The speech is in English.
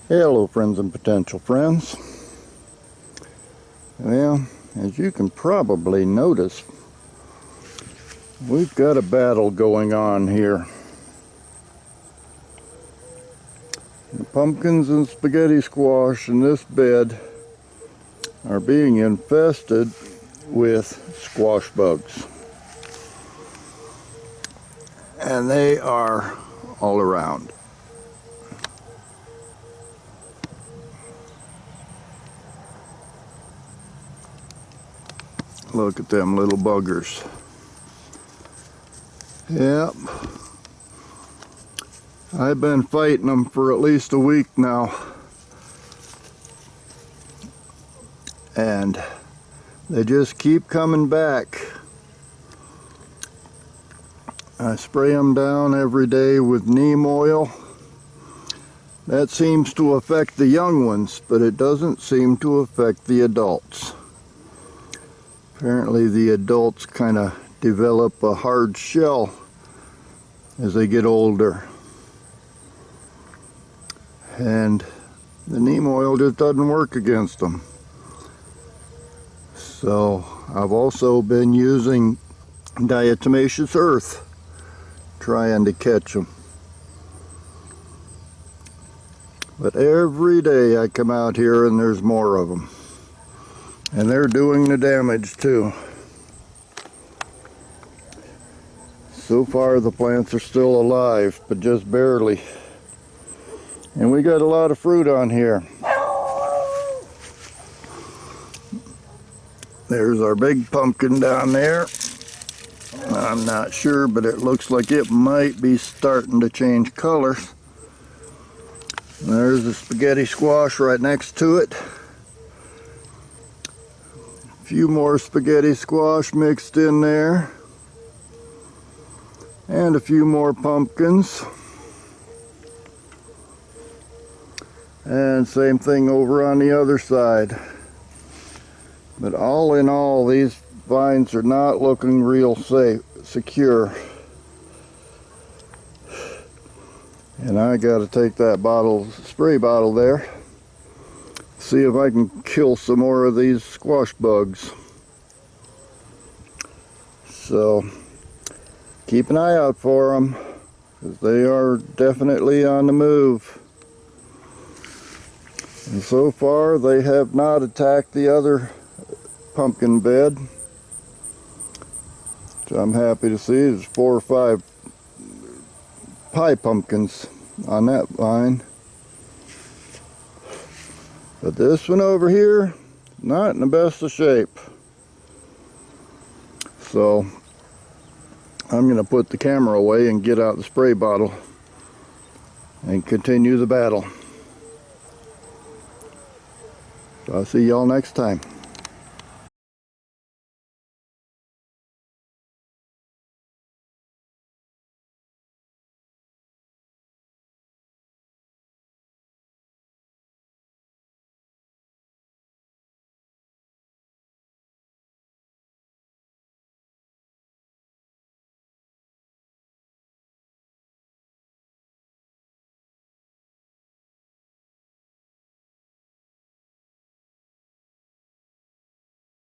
Hello friends and potential friends. Well, as you can probably notice, we've got a battle going on here. The pumpkins and spaghetti squash in this bed are being infested with squash bugs. And they are all around. Look at them little buggers. Yep. I've been fighting them for at least a week now. And they just keep coming back. I spray them down every day with Neem Oil. That seems to affect the young ones, but it doesn't seem to affect the adults. Apparently the adults kind of develop a hard shell as they get older. And the neem oil just doesn't work against them. So I've also been using diatomaceous earth, trying to catch them. But every day I come out here and there's more of them. And they're doing the damage too. So far the plants are still alive, but just barely. And we got a lot of fruit on here. There's our big pumpkin down there. I'm not sure, but it looks like it might be starting to change colors. There's the spaghetti squash right next to it. A few more spaghetti squash mixed in there. And a few more pumpkins. And same thing over on the other side. But all in all, these vines are not looking real secure. And I got to take that spray bottle there, see if I can kill some more of these squash bugs. So keep an eye out for them, because they are definitely on the move. And so far they have not attacked the other pumpkin bed, which I'm happy to see. There's 4 or 5 pie pumpkins on that vine. But this one over here, not in the best of shape. So I'm going to put the camera away and get out the spray bottle and continue the battle. So I'll see y'all next time.